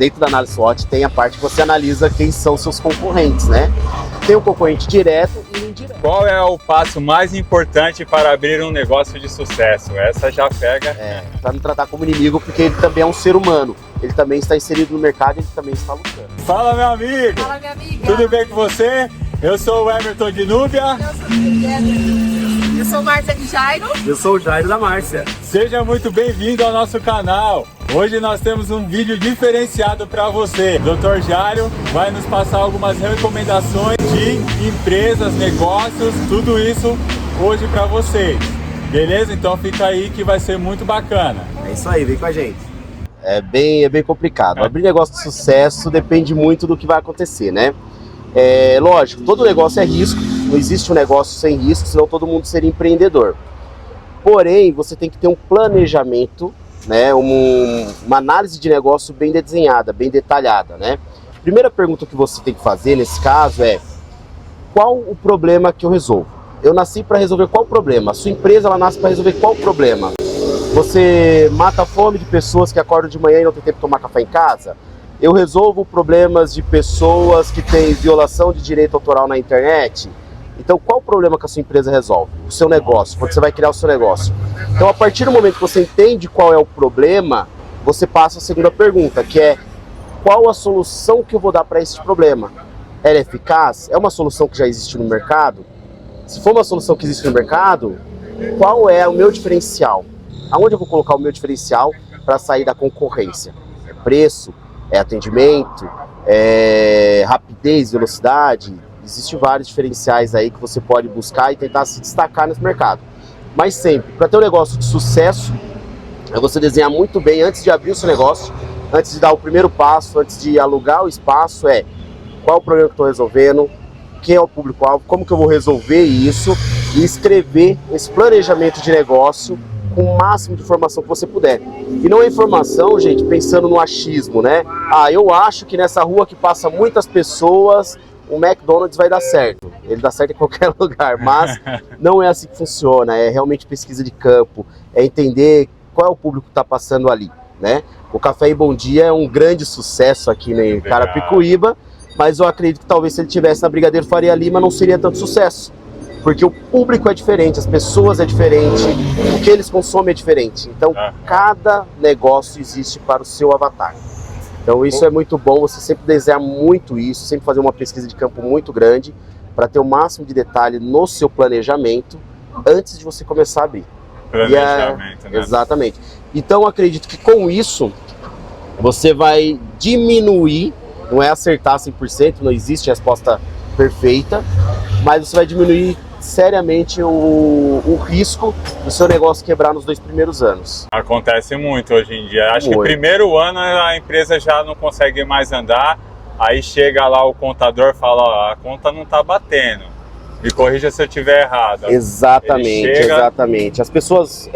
Dentro da análise SWOT tem a parte que você analisa quem são seus concorrentes, né? Tem o concorrente direto e indireto. Qual é o passo mais importante para abrir um negócio de sucesso? Essa já pega. Para não tratar como inimigo, porque ele também é um ser humano. Ele também está inserido no mercado, ele também está lutando. Fala, meu amigo! Fala, minha amiga! Tudo bem com você? Eu sou o Emerton de Núbia. Eu sou Márcia de Jairo. Eu sou o Jairo da Márcia. Seja muito bem-vindo ao nosso canal. Hoje nós temos um vídeo diferenciado para você. O Dr. Jairo vai nos passar algumas recomendações de empresas, negócios, tudo isso hoje para vocês. Beleza? Então fica aí que vai ser muito bacana. É isso aí, vem com a gente. É bem complicado. Abrir negócio de sucesso depende muito do que vai acontecer, né? Lógico, todo negócio é risco. Não existe um negócio sem risco, senão todo mundo seria empreendedor. Porém, você tem que ter um planejamento, né, uma análise de negócio bem desenhada, bem detalhada, né? Primeira pergunta que você tem que fazer nesse caso é: qual o problema que eu resolvo? Eu nasci para resolver qual problema? A sua empresa ela nasce para resolver qual problema? Você mata a fome de pessoas que acordam de manhã e não tem tempo de tomar café em casa? Eu resolvo problemas de pessoas que têm violação de direito autoral na internet? Então, qual o problema que a sua empresa resolve? O seu negócio, quando você vai criar o seu negócio. Então, a partir do momento que você entende qual é o problema, você passa a segunda pergunta, que é: qual a solução que eu vou dar para esse problema? Ela é eficaz? É uma solução que já existe no mercado? Se for uma solução que existe no mercado, qual é o meu diferencial? Aonde eu vou colocar o meu diferencial para sair da concorrência? É preço? É atendimento? É rapidez, velocidade? Existem vários diferenciais aí que você pode buscar e tentar se destacar nesse mercado. Mas sempre, para ter um negócio de sucesso, é você desenhar muito bem antes de abrir o seu negócio, antes de dar o primeiro passo, antes de alugar o espaço, qual o problema que eu estou resolvendo, quem é o público-alvo, como que eu vou resolver isso, e escrever esse planejamento de negócio com o máximo de informação que você puder. E não é informação, gente, pensando no achismo, né? Eu acho que nessa rua que passa muitas pessoas, o McDonald's vai dar certo. Ele dá certo em qualquer lugar, mas não é assim que funciona. É realmente pesquisa de campo, é entender qual é o público que está passando ali, né? O Café e Bom Dia é um grande sucesso aqui em Carapicuíba, mas eu acredito que talvez se ele tivesse na Brigadeiro Faria Lima não seria tanto sucesso. Porque o público é diferente, as pessoas é diferente, o que eles consomem é diferente. Então, cada negócio existe para o seu avatar. Então, isso é muito bom, você sempre desenhar muito isso, sempre fazer uma pesquisa de campo muito grande, para ter o máximo de detalhe no seu planejamento, antes de você começar a abrir. Planejamento, né? Exatamente. Então, acredito que com isso, você vai diminuir, não é acertar 100%, não existe resposta perfeita, mas você vai diminuir seriamente o risco do seu negócio quebrar nos 2 primeiros anos. Acontece muito hoje em dia. Acho que o primeiro ano a empresa já não consegue mais andar, aí chega lá o contador e fala: a conta não está batendo, me corrija se eu estiver errado. Exatamente, exatamente. As pessoas,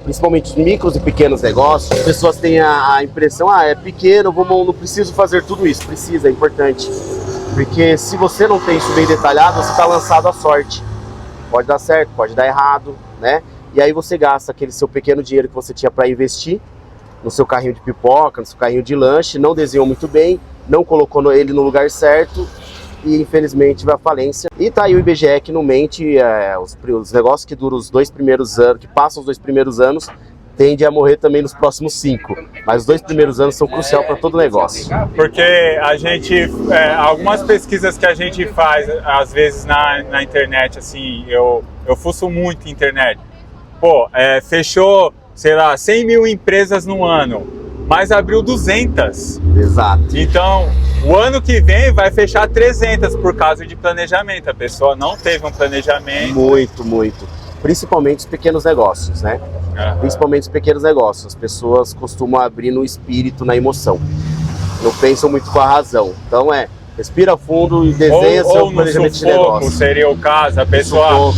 principalmente os micros e pequenos negócios, as pessoas têm a impressão: é pequeno, não preciso fazer tudo isso. Precisa, é importante. Porque se você não tem isso bem detalhado, você está lançado à sorte. Pode dar certo, pode dar errado, né? E aí você gasta aquele seu pequeno dinheiro que você tinha para investir no seu carrinho de pipoca, no seu carrinho de lanche, não desenhou muito bem, não colocou ele no lugar certo e infelizmente vai à falência. E tá aí o IBGE que não mente, os negócios que duram os 2 primeiros anos, que passam os 2 primeiros anos, tende a morrer também nos próximos 5. Mas os 2 primeiros anos são cruciais para todo negócio. Porque a gente, algumas pesquisas que a gente faz, às vezes na internet, assim, eu fuço muito na internet. Fechou, sei lá, 100 mil empresas no ano, mas abriu 200. Exato. Então, o ano que vem vai fechar 300 por causa de planejamento. A pessoa não teve um planejamento. Muito. Principalmente os pequenos negócios, né? Principalmente os pequenos negócios. As pessoas costumam abrir no espírito, na emoção. Não pensam muito com a razão. Então respira fundo e desenha seu planejamento de negócio. Seria o caso, a pessoa...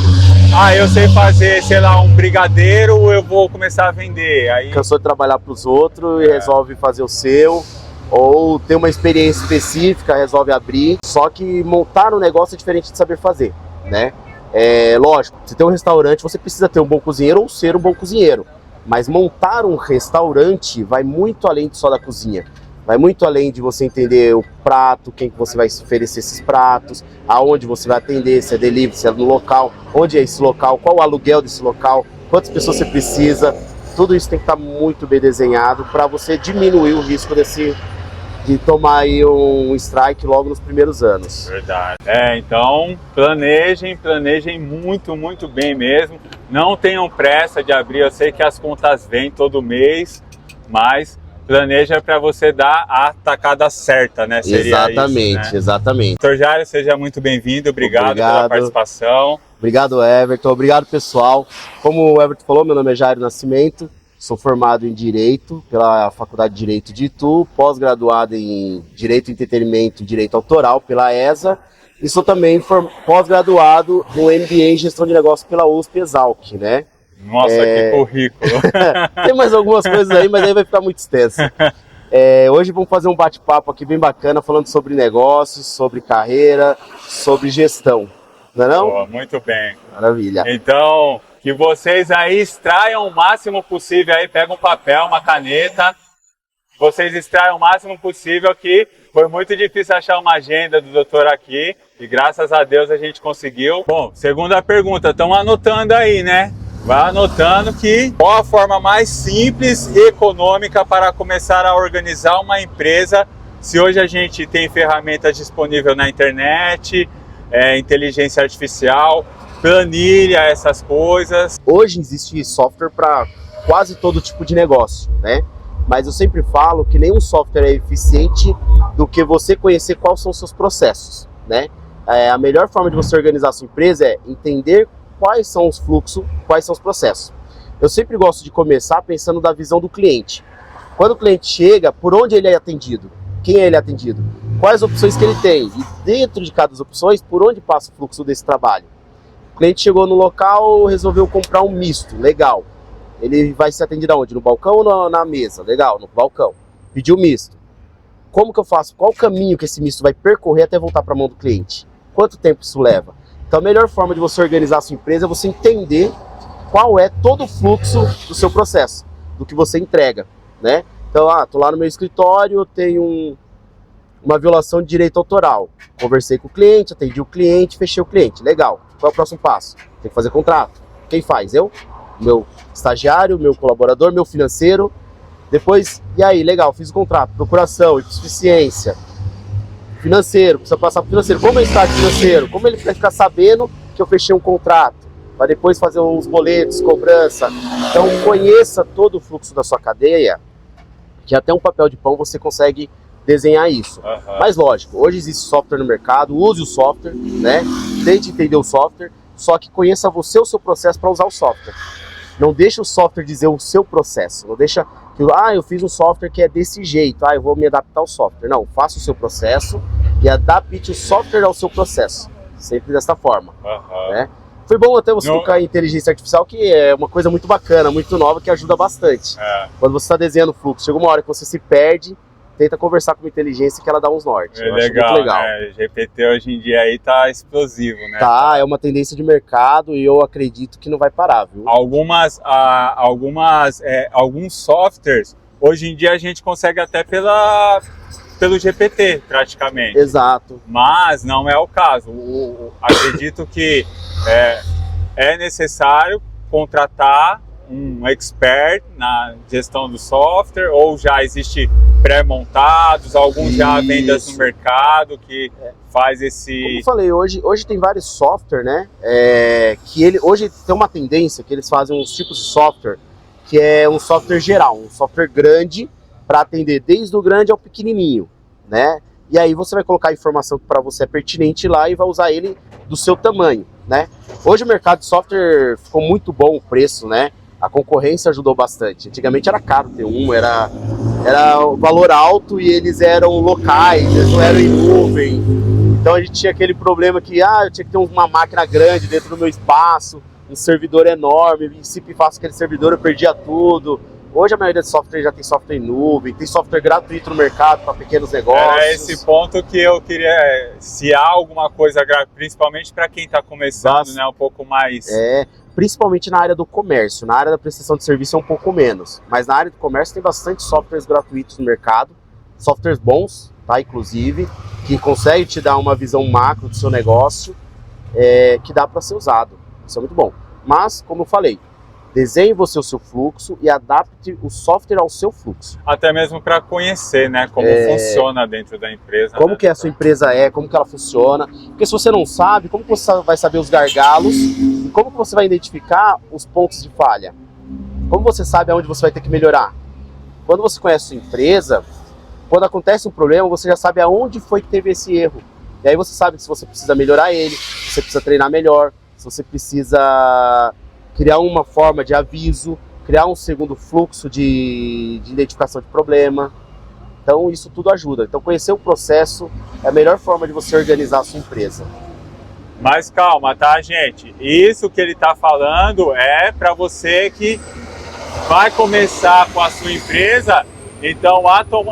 eu sei fazer, sei lá, um brigadeiro, eu vou começar a vender. Aí... Cansou de trabalhar para os outros e resolve fazer o seu. Ou tem uma experiência específica, resolve abrir. Só que montar um negócio é diferente de saber fazer, né? Lógico, se tem um restaurante, você precisa ter um bom cozinheiro ou ser um bom cozinheiro. Mas montar um restaurante vai muito além só da cozinha. Vai muito além de você entender o prato, quem que você vai oferecer esses pratos, aonde você vai atender, se é delivery, se é no local, onde é esse local, qual o aluguel desse local, quantas pessoas você precisa. Tudo isso tem que estar muito bem desenhado para você diminuir o risco de tomar aí um strike logo nos primeiros anos. Verdade. Então planejem muito, muito bem mesmo. Não tenham pressa de abrir, eu sei que as contas vêm todo mês, mas planeja para você dar a tacada certa, né? Seria exatamente, isso, né? Exatamente. Dr. Jário, seja muito bem-vindo, obrigado pela participação. Obrigado, Everton, obrigado, pessoal. Como o Everton falou, meu nome é Jário Nascimento, sou formado em Direito pela Faculdade de Direito de Itu, pós-graduado em Direito e Entretenimento e Direito Autoral pela ESA, e sou também pós-graduado no MBA em Gestão de Negócios pela USP Exalc, né? Nossa, que currículo! Tem mais algumas coisas aí, mas aí vai ficar muito extenso. Hoje vamos fazer um bate-papo aqui bem bacana, falando sobre negócios, sobre carreira, sobre gestão. Não é não? Boa, muito bem. Maravilha. Então, que vocês aí extraiam o máximo possível aí, pega um papel, uma caneta, vocês extraiam o máximo possível, que foi muito difícil achar uma agenda do doutor aqui, e graças a Deus a gente conseguiu. Bom, segunda pergunta, estão anotando aí, né? Vai anotando qual a forma mais simples e econômica para começar a organizar uma empresa, se hoje a gente tem ferramentas disponíveis na internet, inteligência artificial, planilha, essas coisas. Hoje existe software para quase todo tipo de negócio, né? Mas eu sempre falo que nenhum software é eficiente do que você conhecer quais são os seus processos, né? A melhor forma de você organizar a sua empresa é entender quais são os fluxos, quais são os processos. Eu sempre gosto de começar pensando da visão do cliente. Quando o cliente chega, por onde ele é atendido? Quem é ele atendido? Quais opções que ele tem? E dentro de cada opções, por onde passa o fluxo desse trabalho? O cliente chegou no local, resolveu comprar um misto, legal. Ele vai ser atendido aonde? No balcão ou na mesa? Legal, no balcão. Pediu misto. Como que eu faço? Qual o caminho que esse misto vai percorrer até voltar para a mão do cliente? Quanto tempo isso leva? Então a melhor forma de você organizar a sua empresa é você entender qual é todo o fluxo do seu processo, do que você entrega, né? Então, tô lá no meu escritório, tenho uma violação de direito autoral. Conversei com o cliente, atendi o cliente, fechei o cliente. Legal. Qual é o próximo passo? Tem que fazer contrato. Quem faz? Eu? Meu estagiário, meu colaborador, meu financeiro. Depois, e aí, legal, fiz o contrato. Procuração, insuficiência. Financeiro, precisa passar para o financeiro. Como é o estágio financeiro? Como ele vai ficar sabendo que eu fechei um contrato? Para depois fazer os boletos, cobrança. Então, conheça todo o fluxo da sua cadeia, que até um papel de pão você consegue desenhar isso. Uhum. Mas lógico, hoje existe software no mercado, use o software, né? Tente entender o software, só que conheça você o seu processo para usar o software. Não deixa o software dizer o seu processo, não deixa que eu fiz um software que é desse jeito, eu vou me adaptar ao software. Não, faça o seu processo e adapte o software ao seu processo, sempre dessa forma. Né? Foi bom até você tocar em inteligência artificial, que é uma coisa muito bacana, muito nova, que ajuda bastante. Quando você está desenhando o fluxo, chega uma hora que você se perde, tenta conversar com uma inteligência que ela dá uns norte. É legal, né? GPT hoje em dia aí tá explosivo, né? Tá, é uma tendência de mercado e eu acredito que não vai parar, viu? Alguns softwares, hoje em dia a gente consegue até pelo GPT, praticamente. Exato. Mas não é o caso. Acredito que é necessário contratar um expert na gestão do software, ou já existe pré-montados, alguns já há vendas no mercado que faz esse... Como eu falei, hoje tem vários softwares, né? Hoje tem uma tendência que eles fazem uns tipos de software que é um software geral, um software grande para atender desde o grande ao pequenininho, né? E aí você vai colocar a informação que para você é pertinente lá e vai usar ele do seu tamanho, né? Hoje o mercado de software ficou muito bom o preço, né? A concorrência ajudou bastante. Antigamente era caro ter era um valor alto e eles eram locais, eles não eram em nuvem. Então a gente tinha aquele problema que eu tinha que ter uma máquina grande dentro do meu espaço, um servidor enorme, e se pifasse aquele servidor eu perdia tudo. Hoje a maioria dos softwares já tem software em nuvem, tem software gratuito no mercado para pequenos negócios. É esse ponto que eu queria, se há alguma coisa, principalmente para quem está começando, né, um pouco mais... Principalmente na área do comércio, na área da prestação de serviço é um pouco menos, mas na área do comércio tem bastante softwares gratuitos no mercado, softwares bons, tá? Inclusive, que consegue te dar uma visão macro do seu negócio, que dá para ser usado. Isso é muito bom. Mas, como eu falei, desenhe você o seu fluxo e adapte o software ao seu fluxo. Até mesmo para conhecer, né, como funciona dentro da empresa. Como né? que a sua empresa como que ela funciona. Porque se você não sabe, como que você vai saber os gargalos e como que você vai identificar os pontos de falha? Como você sabe aonde você vai ter que melhorar? Quando você conhece a sua empresa, quando acontece um problema, você já sabe aonde foi que teve esse erro. E aí você sabe se você precisa melhorar ele, se você precisa treinar melhor, se você precisa criar uma forma de aviso, criar um segundo fluxo de identificação de problema. Então isso tudo ajuda. Então conhecer o processo é a melhor forma de você organizar a sua empresa. Mas calma, tá, gente? Isso que ele tá falando é para você que vai começar com a sua empresa, então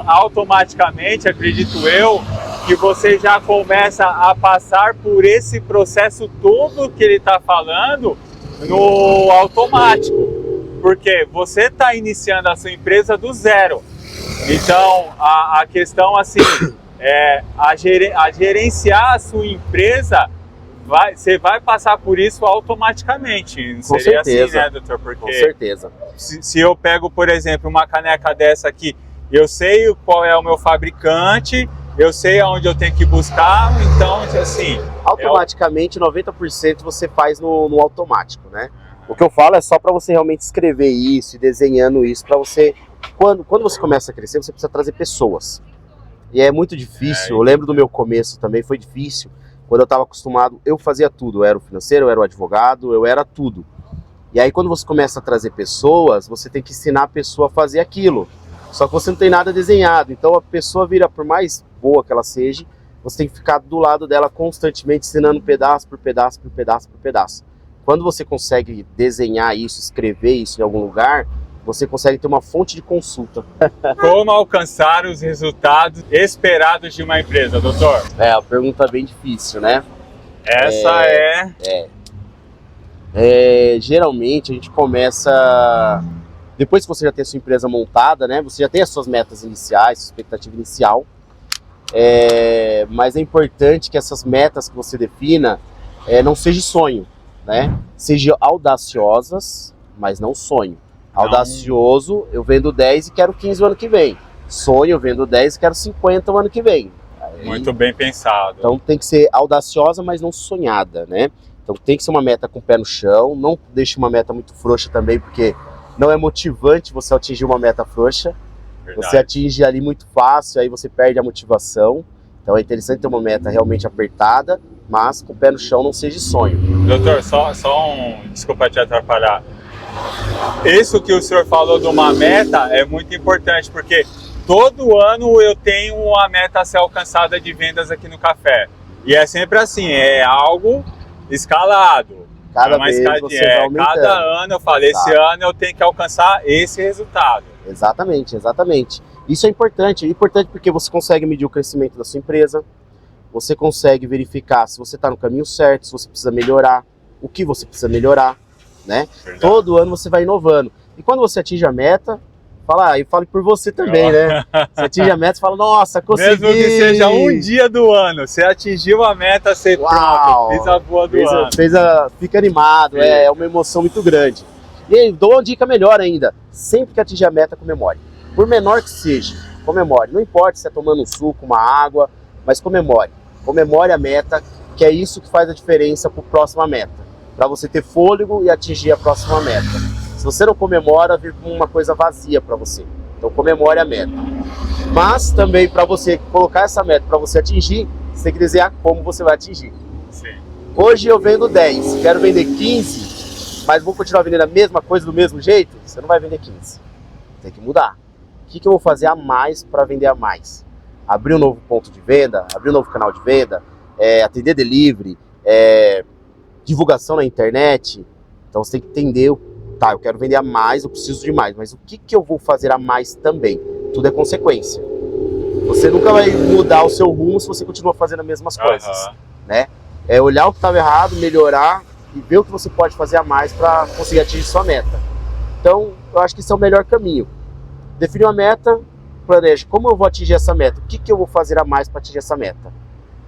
automaticamente, acredito eu, que você já começa a passar por esse processo todo que ele está falando no automático, porque você está iniciando a sua empresa do zero. Então a questão assim é a gerenciar a sua empresa. Você vai passar por isso automaticamente. Não seria assim, né, doutor? Porque com certeza. Se eu pego, por exemplo, uma caneca dessa aqui, eu sei qual é o meu fabricante, eu sei aonde eu tenho que buscar, então, assim... Automaticamente, 90% você faz no automático, né? O que eu falo é só para você realmente escrever isso e desenhando isso, para você... Quando você começa a crescer, você precisa trazer pessoas. E é muito difícil, eu lembro do meu começo também, foi difícil. Quando eu estava acostumado, eu fazia tudo. Eu era o financeiro, eu era o advogado, eu era tudo. E aí quando você começa a trazer pessoas, você tem que ensinar a pessoa a fazer aquilo. Só que você não tem nada desenhado. Então a pessoa vira, por mais boa que ela seja, você tem que ficar do lado dela constantemente ensinando pedaço por pedaço, por pedaço, por pedaço. Quando você consegue desenhar isso, escrever isso em algum lugar, você consegue ter uma fonte de consulta. Como alcançar os resultados esperados de uma empresa, doutor? É, a pergunta é bem difícil, né? Essa geralmente a gente começa... Depois que você já tem a sua empresa montada, né? Você já tem as suas metas iniciais, sua expectativa inicial. Mas é importante que essas metas que você defina não sejam sonho, né? Sejam audaciosas, mas não sonho. Audacioso, eu vendo 10 e quero 15 o ano que vem. Sonho, eu vendo 10 e quero 50 o ano que vem. Muito bem pensado. Então tem que ser audaciosa, mas não sonhada, né? Então tem que ser uma meta com o pé no chão, não deixe uma meta muito frouxa também, porque não é motivante você atingir uma meta frouxa. Verdade. Você atinge ali muito fácil, aí você perde a motivação. Então é interessante ter uma meta realmente apertada, mas com o pé no chão, não seja sonho. Doutor, desculpa te atrapalhar. Isso que o senhor falou de uma meta é muito importante, porque todo ano eu tenho uma meta a ser alcançada de vendas aqui no café. E é sempre assim, é algo escalado. Cada vez você vai aumentando. Cada ano eu falo, esse ano eu tenho que alcançar esse resultado. Exatamente, exatamente. Isso é importante porque você consegue medir o crescimento da sua empresa, você consegue verificar se você está no caminho certo, se você precisa melhorar, o que você precisa melhorar. Né? Todo ano você vai inovando. E quando você atinge a meta, eu falo por você também, né? Você atinge a meta e fala, nossa, consegui! Mesmo que seja um dia do ano, você atingiu a meta, você pronto, fiz a boa do ano. Fica animado, é uma emoção muito grande. E aí, dou uma dica melhor ainda, sempre que atingir a meta, comemore. Por menor que seja, comemore. Não importa se é tomando um suco, uma água, mas comemore. Comemore a meta, que é isso que faz a diferença para a próxima meta. Para você ter fôlego e atingir a próxima meta. Se você não comemora, vira como uma coisa vazia para você. Então comemore a meta. Mas também para você colocar essa meta, para você atingir, você tem que desenhar como você vai atingir. Sim. Hoje eu vendo 10, quero vender 15, mas vou continuar vendendo a mesma coisa do mesmo jeito? Você não vai vender 15. Tem que mudar. O que eu vou fazer a mais para vender a mais? Abrir um novo ponto de venda, abrir um novo canal de venda, atender delivery, divulgação na internet. Então você tem que entender, eu quero vender a mais, eu preciso de mais, mas o que eu vou fazer a mais também? Tudo é consequência. Você nunca vai mudar o seu rumo se você continua fazendo as mesmas coisas, né? É olhar o que estava errado, melhorar e ver o que você pode fazer a mais para conseguir atingir sua meta. Então, eu acho que esse é o melhor caminho. Definir uma meta, planeja, como eu vou atingir essa meta? O que eu vou fazer a mais para atingir essa meta?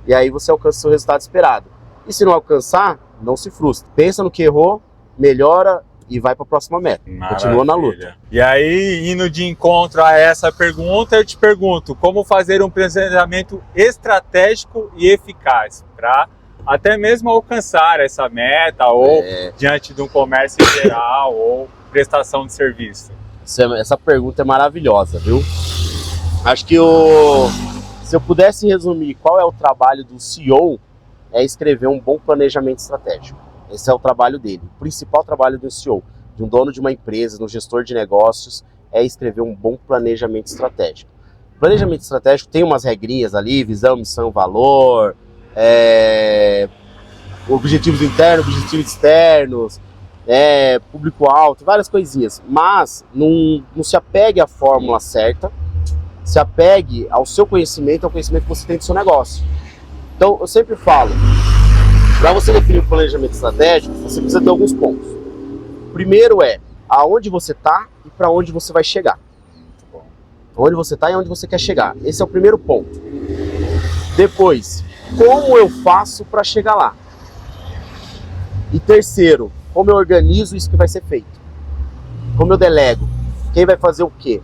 E aí você alcança o seu resultado esperado. E se não alcançar, não se frustre. Pensa no que errou, melhora e vai para a próxima meta. Maravilha. Continua na luta. E aí, indo de encontro a essa pergunta, eu te pergunto, como fazer um planejamento estratégico e eficaz para até mesmo alcançar essa meta ou diante de um comércio em geral ou prestação de serviço? Essa pergunta é maravilhosa, viu? Acho que se eu pudesse resumir qual é o trabalho do CEO, é escrever um bom planejamento estratégico. Esse é o trabalho dele. O principal trabalho do CEO, de um dono de uma empresa, de um gestor de negócios, é escrever um bom planejamento estratégico. Planejamento estratégico tem umas regrinhas ali, visão, missão, valor, objetivos internos, objetivos externos, público-alvo, várias coisinhas. Mas não se apegue à fórmula certa, se apegue ao seu conhecimento, ao conhecimento que você tem do seu negócio. Então, eu sempre falo, para você definir o planejamento estratégico, você precisa ter alguns pontos. Primeiro é aonde você está e para onde você vai chegar. Onde você está e onde você quer chegar. Esse é o primeiro ponto. Depois, como eu faço para chegar lá? E terceiro, como eu organizo isso que vai ser feito? Como eu delego? Quem vai fazer o quê?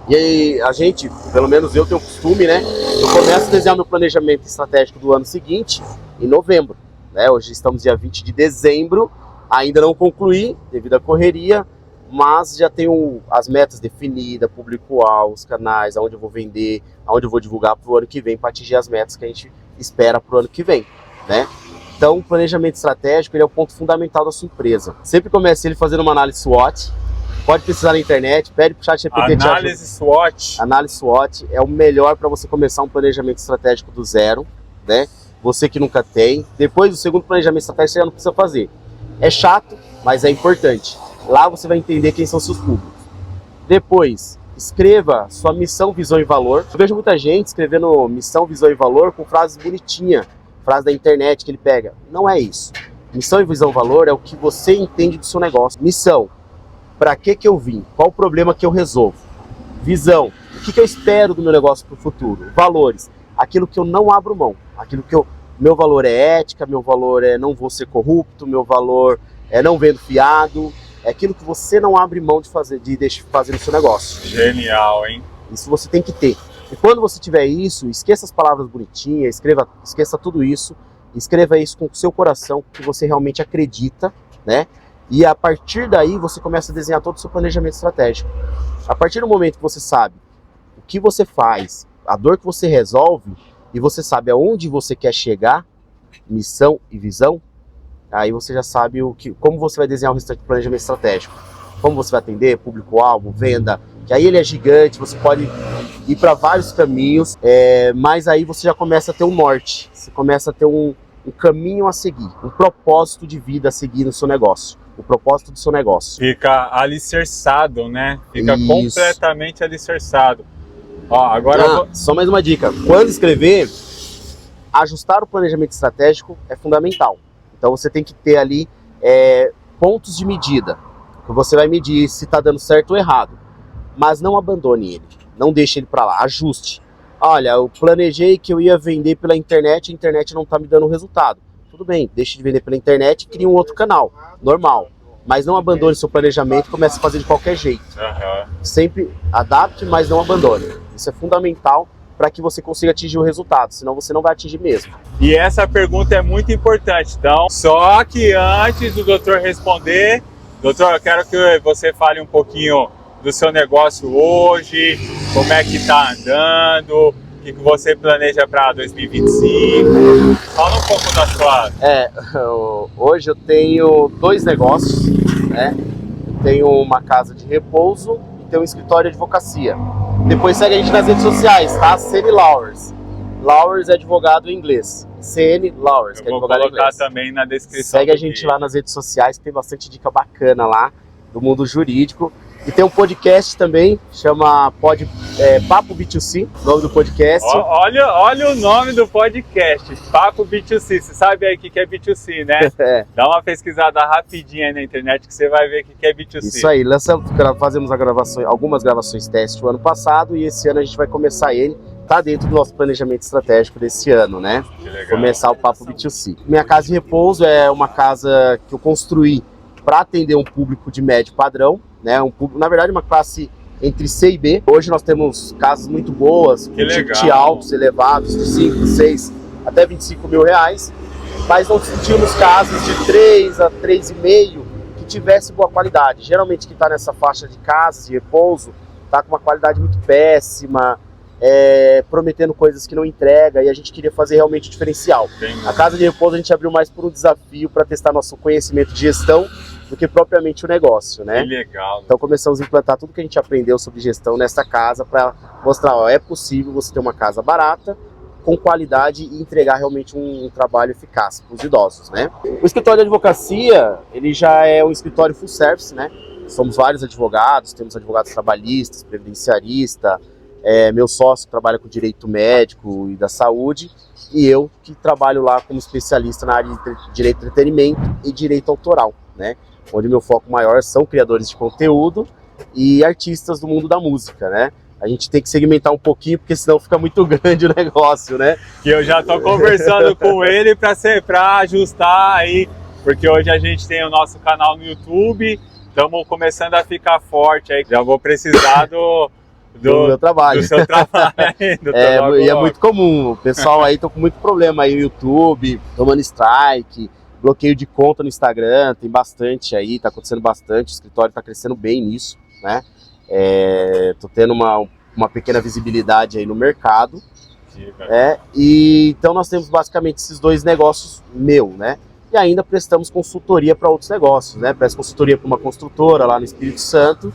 E aí, a gente, pelo menos eu tenho o costume, né? Eu começo a desenhar meu planejamento estratégico do ano seguinte, em novembro. Né? Hoje estamos dia 20 de dezembro, ainda não concluí, devido à correria, mas já tenho as metas definidas, público-alvo, os canais, aonde eu vou vender, aonde eu vou divulgar para o ano que vem, para atingir as metas que a gente espera para o ano que vem, né? Então, o planejamento estratégico ele é o ponto fundamental da sua empresa. Sempre comece ele fazendo uma análise SWOT. Pode pesquisar na internet, pede pro ChatGPT. Análise SWOT. Análise SWOT é o melhor para você começar um planejamento estratégico do zero, né? Você que nunca tem. Depois do segundo planejamento estratégico, você já não precisa fazer. É chato, mas é importante. Lá você vai entender quem são seus públicos. Depois, escreva sua missão, visão e valor. Eu vejo muita gente escrevendo missão, visão e valor com frases bonitinhas, frase da internet que ele pega. Não é isso. Missão, visão e valor é o que você entende do seu negócio. Missão. Para que eu vim? Qual o problema que eu resolvo? Visão. O que eu espero do meu negócio para o futuro? Valores. Aquilo que eu não abro mão. Aquilo que meu valor é ética, meu valor é não vou ser corrupto, meu valor é não vendo fiado. É aquilo que você não abre mão de fazer no seu negócio. Genial, hein? Isso você tem que ter. E quando você tiver isso, esqueça as palavras bonitinhas, esqueça tudo isso, escreva isso com o seu coração, que você realmente acredita, né? E a partir daí você começa a desenhar todo o seu planejamento estratégico. A partir do momento que você sabe o que você faz, a dor que você resolve, e você sabe aonde você quer chegar, missão e visão, aí você já sabe como você vai desenhar o restante do planejamento estratégico. Como você vai atender, público-alvo, venda, que aí ele é gigante, você pode ir para vários caminhos, mas aí você já começa a ter um norte, você começa a ter um caminho a seguir, um propósito de vida a seguir no seu negócio. O propósito do seu negócio. Fica alicerçado, né? Fica Isso. Completamente alicerçado. Ó, agora só mais uma dica. Quando escrever, ajustar o planejamento estratégico é fundamental. Então você tem que ter ali pontos de medida. Que você vai medir se está dando certo ou errado. Mas não abandone ele. Não deixe ele para lá. Ajuste. Olha, eu planejei que eu ia vender pela internet, a internet não está me dando resultado. Tudo bem, deixe de vender pela internet e crie um outro canal, normal. Mas não abandone seu planejamento e comece a fazer de qualquer jeito. Sempre adapte, mas não abandone. Isso é fundamental para que você consiga atingir o resultado, senão você não vai atingir mesmo. E essa pergunta é muito importante. Então, só que antes do doutor responder, doutor, eu quero que você fale um pouquinho do seu negócio hoje, como é que está andando, o que você planeja para 2025? Fala um pouco da sua... Hoje eu tenho 2 negócios, né? Eu tenho uma casa de repouso e tenho um escritório de advocacia. Depois segue a gente nas redes sociais, tá? CN Lowers. Lowers é advogado em inglês. CN Lowers, que é advogado em inglês. Eu vou colocar também na descrição. Segue a gente lá nas redes sociais, que tem bastante dica bacana lá do mundo jurídico. E tem um podcast também, chama Papo B2C, o nome do podcast. Olha o nome do podcast, Papo B2C. Você sabe aí o que é B2C, né? Dá uma pesquisada rapidinha aí na internet que você vai ver o que é B2C. Isso aí, fazemos algumas gravações teste o ano passado e esse ano a gente vai começar ele. Tá dentro do nosso planejamento estratégico desse ano, né? Que legal. Começar o Papo B2C. Minha casa de repouso é uma casa que eu construí para atender um público de médio padrão, né? Na verdade, uma classe entre C e B. Hoje nós temos casas muito boas, com ticket altos, elevados, de 5, 6, até 25 mil reais. Mas nós tínhamos casas de 3 a 3,5 que tivesse boa qualidade. Geralmente quem está nessa faixa de casas de repouso está com uma qualidade muito péssima, prometendo coisas que não entrega, e a gente queria fazer realmente o diferencial. A casa de repouso a gente abriu mais por um desafio para testar nosso conhecimento de gestão do que propriamente o negócio, né? Que legal. Então começamos a implantar tudo que a gente aprendeu sobre gestão nesta casa para mostrar, é possível você ter uma casa barata, com qualidade e entregar realmente um trabalho eficaz para os idosos, né? O escritório de advocacia, ele já é um escritório full service, né? Somos vários advogados, temos advogados trabalhistas, previdenciarista, meu sócio trabalha com direito médico e da saúde, e eu que trabalho lá como especialista na área de direito de entretenimento e direito autoral, né? Onde meu foco maior são criadores de conteúdo e artistas do mundo da música, né? A gente tem que segmentar um pouquinho, porque senão fica muito grande o negócio, né? Que eu já tô conversando com ele para ajustar aí, porque hoje a gente tem o nosso canal no YouTube, estamos começando a ficar forte aí, já vou precisar do meu trabalho. Do seu trabalho. E é muito comum, o pessoal aí tá com muito problema aí no YouTube, tomando strike, bloqueio de conta no Instagram, tem bastante aí, tá acontecendo bastante, o escritório tá crescendo bem nisso, né? Tô tendo uma pequena visibilidade aí no mercado. E então nós temos basicamente esses dois negócios né? E ainda prestamos consultoria para outros negócios, né? Presto consultoria para uma construtora lá no Espírito Santo.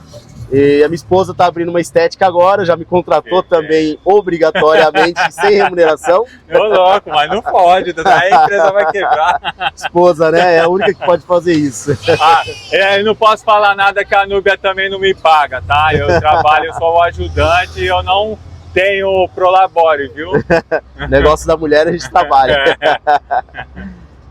E a minha esposa está abrindo uma estética agora, já me contratou também obrigatoriamente, sem remuneração. Ô louco, mas não pode, daí a empresa vai quebrar. Esposa, né? É a única que pode fazer isso. Eu não posso falar nada que a Núbia também não me paga, tá? Eu trabalho, eu sou o ajudante e eu não tenho prolabore, viu? Negócio da mulher a gente trabalha.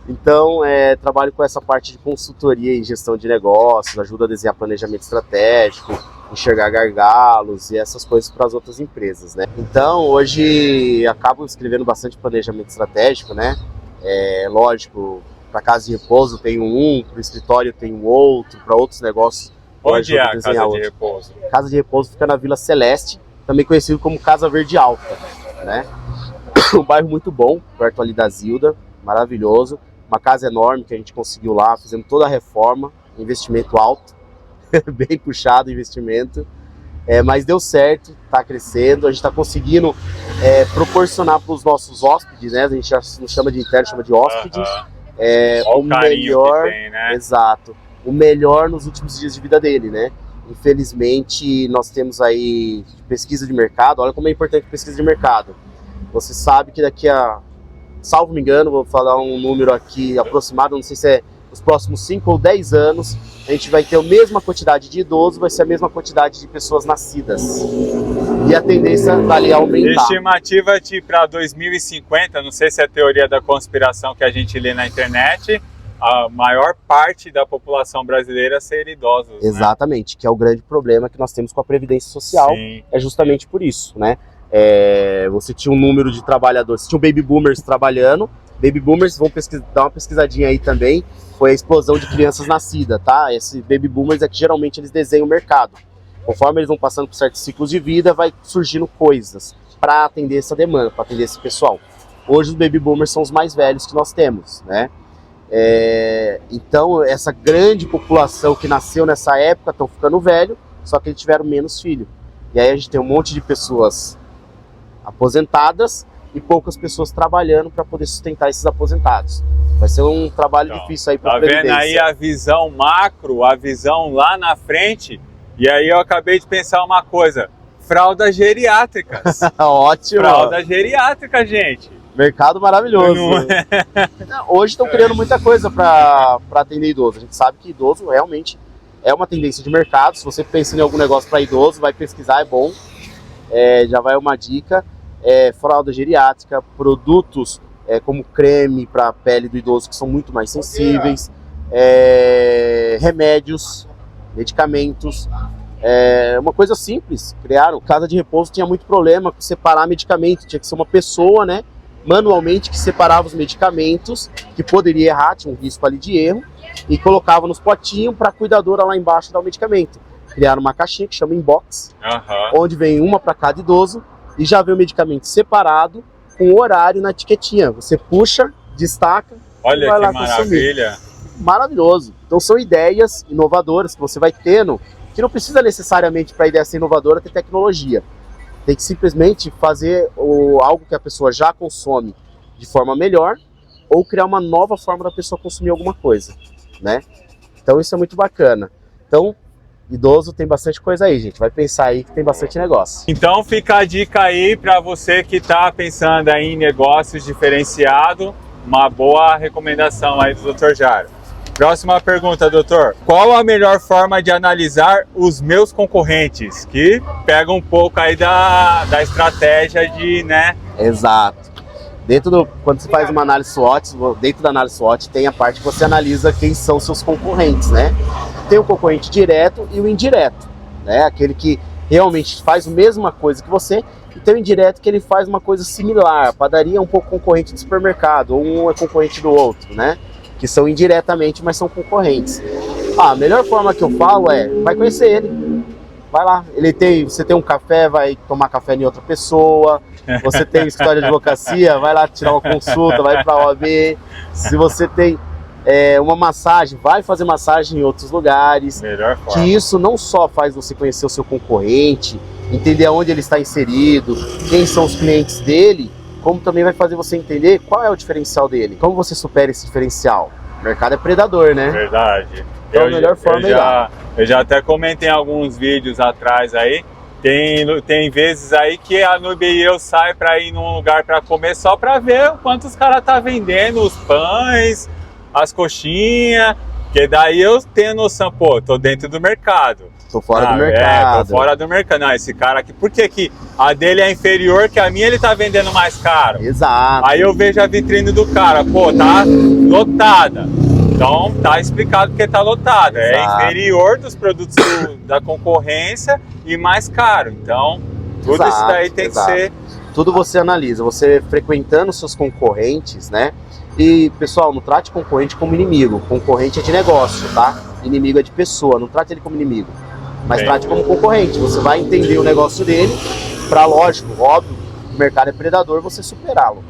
Então, trabalho com essa parte de consultoria e gestão de negócios, ajuda a desenhar planejamento estratégico, enxergar gargalos e essas coisas para as outras empresas, né? Então, hoje acabo escrevendo bastante planejamento estratégico, né? Lógico, para casa de repouso tem para o escritório tem outro, para outros negócios. Onde é a casa de repouso? Casa de repouso fica na Vila Celeste, também conhecido como Casa Verde Alta, né? Um bairro muito bom, perto ali da Zilda, maravilhoso. Uma casa enorme que a gente conseguiu lá, fizemos toda a reforma, investimento alto, bem puxado o investimento, mas deu certo, está crescendo, a gente está conseguindo proporcionar para os nossos hóspedes, né? A gente já não chama de interno, chama de hóspede, o melhor, tem, né? Exato, o melhor nos últimos dias de vida dele, né? Infelizmente, nós temos aí pesquisa de mercado, olha como é importante a pesquisa de mercado. Você sabe que daqui a, salvo me engano, vou falar um número aqui aproximado, não sei se é os próximos 5 ou 10 anos, a gente vai ter a mesma quantidade de idosos, vai ser a mesma quantidade de pessoas nascidas. E a tendência dali a aumentar. Estimativa para 2050, não sei se é a teoria da conspiração que a gente lê na internet, a maior parte da população brasileira ser idosos. Exatamente, né? Que é o grande problema que nós temos com a Previdência Social. Sim. É justamente por isso, né? Você tinha um número de trabalhadores, você tinha baby boomers trabalhando, baby boomers, vão dar uma pesquisadinha aí também, foi a explosão de crianças nascidas, tá? Esse baby boomers é que geralmente eles desenham o mercado. Conforme eles vão passando por certos ciclos de vida, vai surgindo coisas para atender essa demanda, para atender esse pessoal. Hoje os baby boomers são os mais velhos que nós temos, né? Então essa grande população que nasceu nessa época estão ficando velho, só que eles tiveram menos filho. E aí a gente tem um monte de pessoas aposentadas e poucas pessoas trabalhando para poder sustentar esses aposentados. Vai ser um trabalho difícil aí para a Previdência. Tá vendo aí a visão macro, a visão lá na frente? E aí eu acabei de pensar uma coisa, fraldas geriátricas. Ótimo! Fralda geriátrica, gente. Mercado maravilhoso. Hoje estão criando muita coisa para atender idoso. A gente sabe que idoso realmente é uma tendência de mercado. Se você pensa em algum negócio para idoso, vai pesquisar, é bom. Já vai uma dica. Fralda geriátrica, produtos como creme para a pele do idoso, que são muito mais sensíveis, remédios, medicamentos. Uma coisa simples, criaram. Casa de repouso tinha muito problema com separar medicamento, tinha que ser uma pessoa, né, manualmente, que separava os medicamentos, que poderia errar, tinha um risco ali de erro, e colocava nos potinhos para a cuidadora lá embaixo dar o medicamento. Criaram uma caixinha que chama inbox, onde vem uma para cada idoso, e já vem o medicamento separado, com o horário na etiquetinha. Você puxa, destaca, olha e vai lá que maravilha. consumir. Maravilhoso. Então são ideias inovadoras que você vai tendo, que não precisa necessariamente para a ideia ser inovadora ter tecnologia. Tem que simplesmente fazer algo que a pessoa já consome de forma melhor, ou criar uma nova forma da pessoa consumir alguma coisa, né? Então isso é muito bacana. Então, idoso tem bastante coisa aí, gente. Vai pensar aí que tem bastante negócio. Então fica a dica aí para você que está pensando aí em negócios diferenciados, uma boa recomendação aí do Dr. Jairo. Próxima pergunta, doutor. Qual a melhor forma de analisar os meus concorrentes? Que pega um pouco aí da estratégia de, né? Exato. Quando você faz uma análise SWOT, dentro da análise SWOT tem a parte que você analisa quem são seus concorrentes, né? Tem o concorrente direto e o indireto, né? Aquele que realmente faz a mesma coisa que você, e tem o indireto que ele faz uma coisa similar. A padaria é um pouco concorrente do supermercado, ou um é concorrente do outro, né? Que são indiretamente, mas são concorrentes. A melhor forma que eu falo vai conhecer ele. Vai lá. Você tem um café, vai tomar café em outra pessoa. Você tem escritório de advocacia, vai lá tirar uma consulta, vai para a OAB. Se você tem uma massagem, vai fazer massagem em outros lugares. Melhor forma. Que isso não só faz você conhecer o seu concorrente, entender onde ele está inserido, quem são os clientes dele, como também vai fazer você entender qual é o diferencial dele. Como você supera esse diferencial? O mercado é predador, né? Verdade. Então a melhor forma eu já até comentei em alguns vídeos atrás aí. Tem vezes aí que a Nubia e eu saem para ir num lugar para comer só para ver o quanto os caras tá vendendo, os pães, as coxinhas, que daí eu tenho noção, pô, tô dentro do mercado. Tô fora do mercado. Tô fora do mercado. Não, esse cara aqui, por que a dele é inferior, que a minha ele tá vendendo mais caro? Exato. Aí eu vejo a vitrine do cara, pô, tá lotada. Então tá explicado porque tá lotada. Exato. É inferior dos produtos da concorrência e mais caro. Então, tudo isso daí tem que ser... Tudo você analisa, você frequentando seus concorrentes, né? E, pessoal, não trate concorrente como inimigo. Concorrente é de negócio, tá? Inimigo é de pessoa, não trate ele como inimigo. Mas trate como concorrente. Você vai entender o negócio dele para, lógico, óbvio, o mercado é predador, você superá-lo,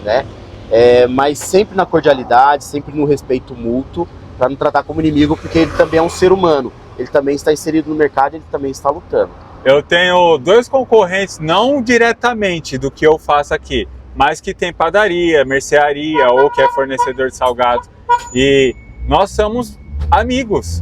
né? Mas sempre na cordialidade, sempre no respeito mútuo, para não tratar como inimigo, porque ele também é um ser humano. Ele também está inserido no mercado, ele também está lutando. Eu tenho 2 concorrentes, não diretamente do que eu faço aqui, mas que tem padaria, mercearia ou que é fornecedor de salgados. E nós somos amigos.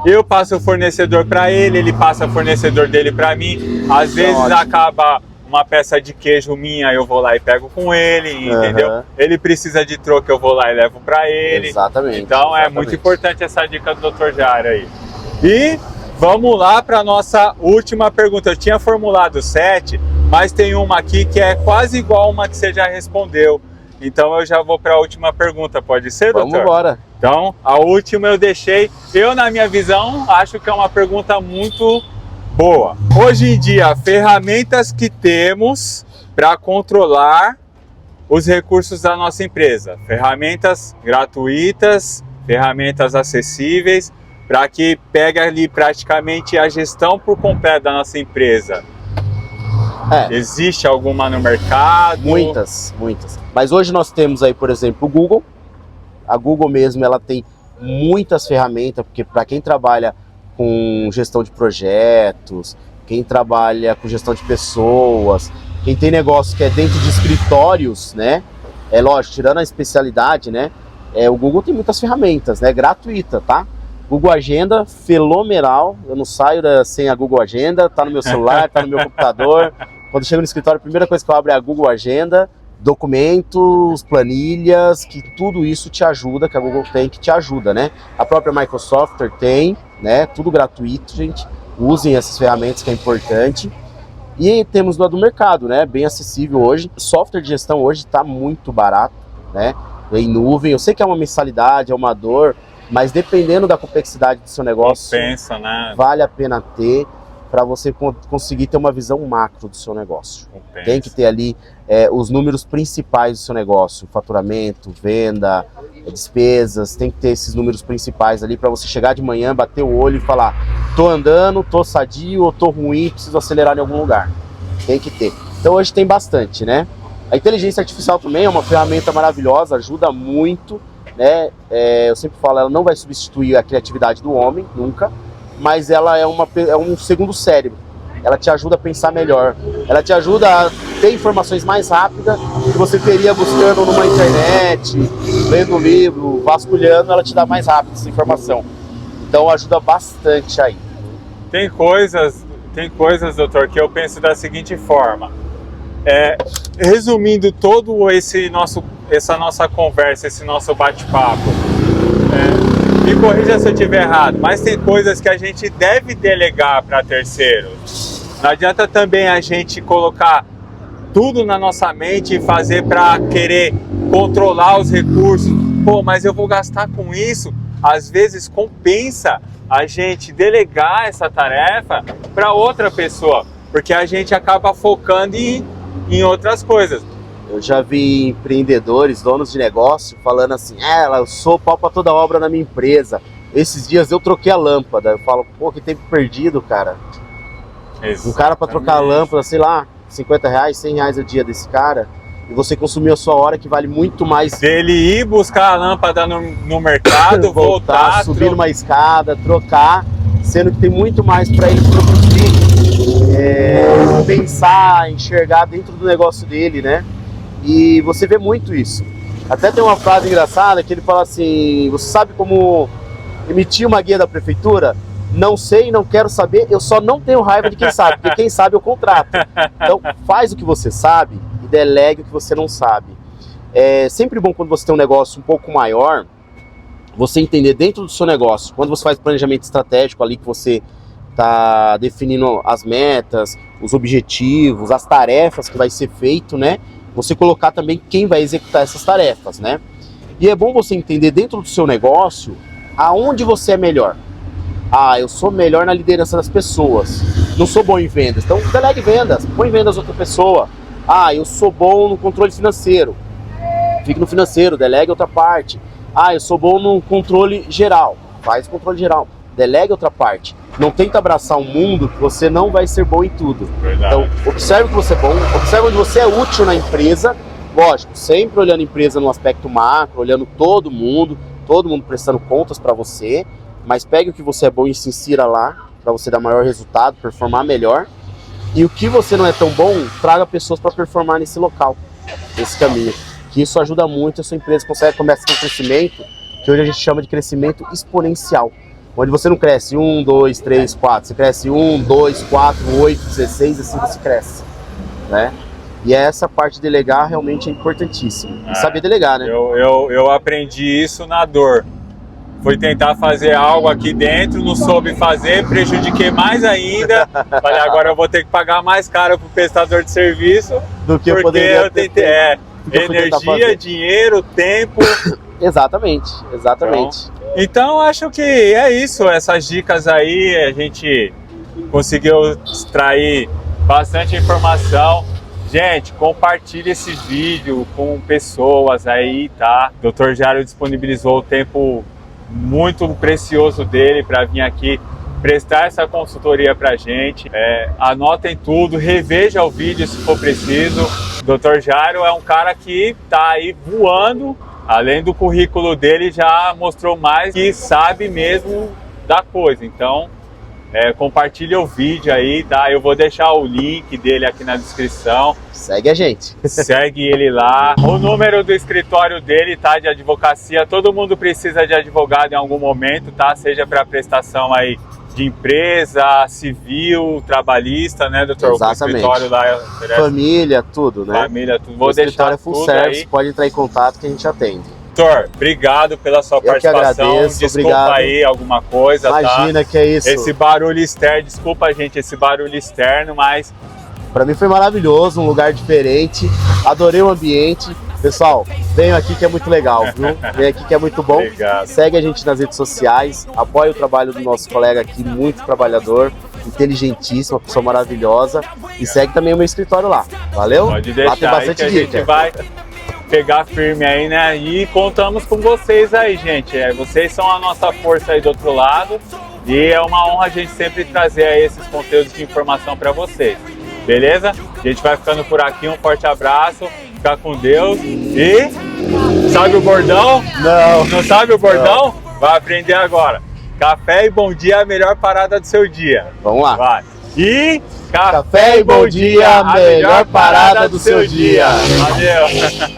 Eu passo o fornecedor para ele, ele passa o fornecedor dele para mim. Às vezes acaba uma peça de queijo minha, eu vou lá e pego com ele, entendeu? Ele precisa de troco, eu vou lá e levo para ele. Exatamente. Então é muito importante essa dica do Dr. Jairo aí. E vamos lá para a nossa última pergunta. Eu tinha formulado 7, mas tem uma aqui que é quase igual uma que você já respondeu. Então eu já vou para a última pergunta, pode ser, doutor? Vamos embora. Então, a última eu deixei. Eu, na minha visão, acho que é uma pergunta muito boa. Hoje em dia, ferramentas que temos para controlar os recursos da nossa empresa. Ferramentas gratuitas, ferramentas acessíveis, para que pegue ali praticamente a gestão por completo da nossa empresa. Existe alguma no mercado? Muitas. Mas hoje nós temos aí, por exemplo, o Google. A Google mesmo, ela tem muitas ferramentas, porque para quem trabalha com gestão de projetos, quem trabalha com gestão de pessoas, quem tem negócio que é dentro de escritórios, né? É lógico, tirando a especialidade, né? O Google tem muitas ferramentas, né? Gratuita, tá? Google Agenda, fenomenal. Eu não saio sem a Google Agenda, tá no meu celular, tá no meu computador. Quando chego no escritório, a primeira coisa que eu abro é a Google Agenda. documentos, planilhas, que tudo isso te ajuda, que a Google tem, que te ajuda, né? A própria Microsoft tem, né? Tudo gratuito, gente. Usem essas ferramentas que é importante. E temos do mercado, né? Bem acessível hoje. Software de gestão hoje está muito barato, né? Em nuvem. Eu sei que é uma mensalidade, é uma dor, mas dependendo da complexidade do seu negócio, compensa, né? Vale a pena ter para você conseguir ter uma visão macro do seu negócio. Compensa. Tem que ter ali os números principais do seu negócio, faturamento, venda, despesas, tem que ter esses números principais ali para você chegar de manhã, bater o olho e falar: tô andando, tô sadio ou tô ruim, preciso acelerar em algum lugar. Tem que ter. Então hoje tem bastante, né? A inteligência artificial também é uma ferramenta maravilhosa, ajuda muito, né? Eu sempre falo, ela não vai substituir a criatividade do homem, nunca, mas ela é um segundo cérebro. Ela te ajuda a pensar melhor, ela te ajuda a ter informações mais rápidas que você teria buscando numa internet, lendo um livro, vasculhando, ela te dá mais rápido essa informação. Então ajuda bastante aí. Tem coisas, doutor, que eu penso da seguinte forma. Resumindo todo essa nossa conversa, esse nosso bate-papo, me corrija se eu estiver errado, mas tem coisas que a gente deve delegar para terceiros. Não adianta também a gente colocar tudo na nossa mente e fazer para querer controlar os recursos. Pô, mas eu vou gastar com isso. Às vezes compensa a gente delegar essa tarefa para outra pessoa, porque a gente acaba focando em outras coisas. Eu já vi empreendedores, donos de negócio, falando assim: eu sou pau pra toda obra na minha empresa. Esses dias eu troquei a lâmpada. Eu falo: pô, que tempo perdido, cara. Exatamente. Um cara pra trocar a lâmpada, sei lá, R$50, R$100 o dia desse cara, e você consumiu a sua hora, que vale muito mais dele ir buscar a lâmpada no mercado, voltar, subir numa escada, trocar, sendo que tem muito mais para ele produzir, pensar, enxergar dentro do negócio dele, né? E você vê muito isso. Até tem uma frase engraçada que ele fala assim: você sabe como emitir uma guia da prefeitura? Não sei, não quero saber, eu só não tenho raiva de quem sabe, porque quem sabe eu contrato. Então faz o que você sabe e delegue o que você não sabe. É sempre bom, quando você tem um negócio um pouco maior, você entender dentro do seu negócio, quando você faz planejamento estratégico ali, que você está definindo as metas, os objetivos, as tarefas que vai ser feito, né? Você colocar também quem vai executar essas tarefas, né? E é bom você entender dentro do seu negócio aonde você é melhor. Eu sou melhor na liderança das pessoas, não sou bom em vendas, então delegue vendas, põe vendas outra pessoa. Eu sou bom no controle financeiro, fique no financeiro, delegue outra parte. Eu sou bom no controle geral, faz o controle geral, delegue outra parte. Não tenta abraçar um mundo que você não vai ser bom em tudo. Verdade. Então observe que você é bom, observe onde você é útil na empresa, lógico, sempre olhando a empresa no aspecto macro, olhando todo mundo prestando contas para você. Mas pegue o que você é bom e se insira lá, para você dar maior resultado, performar melhor. E o que você não é tão bom, traga pessoas para performar nesse local, nesse caminho. Que isso ajuda muito, a sua empresa começa com um crescimento, que hoje a gente chama de crescimento exponencial. Onde você não cresce 1, 2, 3, 4, você cresce 1, 2, 4, 8, 16, assim você cresce, né? E essa parte de delegar realmente é importantíssima. E saber delegar, né? Eu aprendi isso na dor. Fui tentar fazer algo aqui dentro, não soube fazer, prejudiquei mais ainda. Falei, agora eu vou ter que pagar mais caro pro prestador de serviço do que eu poderia eu tentei. Energia, dinheiro, tempo. Exatamente. Então acho que é isso, essas dicas aí, a gente conseguiu extrair bastante informação. Gente, compartilhe esse vídeo com pessoas aí, tá? O Dr. Jário disponibilizou o tempo muito precioso dele para vir aqui prestar essa consultoria pra gente. Anotem tudo, reveja o vídeo se for preciso. O Dr. Jário é um cara que tá aí voando, além do currículo dele, já mostrou mais que sabe mesmo da coisa. Então, compartilha o vídeo aí, tá? Eu vou deixar o link dele aqui na descrição. Segue a gente. Segue ele lá. O número do escritório dele, tá? De advocacia. Todo mundo precisa de advogado em algum momento, tá? Seja para prestação aí de empresa, civil, trabalhista, né, doutor? Exatamente. O escritório lá oferece Família, tudo, né? família, tudo. Vou O deixar escritório é full tudo service, aí. pode entrar em contato que a gente atende. Doutor, obrigado pela sua que participação. agradeço, Desculpa obrigado. aí alguma coisa, Imagina tá? que é isso. Esse barulho externo, desculpa, gente, esse barulho externo, mas Para mim foi maravilhoso, um lugar diferente. Adorei o ambiente. Pessoal, venham aqui que é muito legal, viu? Vem aqui que é muito bom. Obrigado. Segue a gente nas redes sociais, apoia o trabalho do nosso colega aqui, muito trabalhador, inteligentíssimo, uma pessoa maravilhosa. E segue também o meu escritório lá. Valeu? pode Lá tem deixar aí bastante que a dica. gente vai pegar firme aí, né? E contamos com vocês aí, gente. Vocês são a nossa força aí do outro lado e é uma honra a gente sempre trazer aí esses conteúdos de informação para vocês. Beleza? A gente vai ficando por aqui, um forte abraço, fica com Deus e... Sabe o bordão? Não. Não sabe o bordão? Vai aprender agora. Café e bom dia é a melhor parada do seu dia. Vamos lá. Vai. E Café e bom dia, a melhor parada do seu dia. Valeu.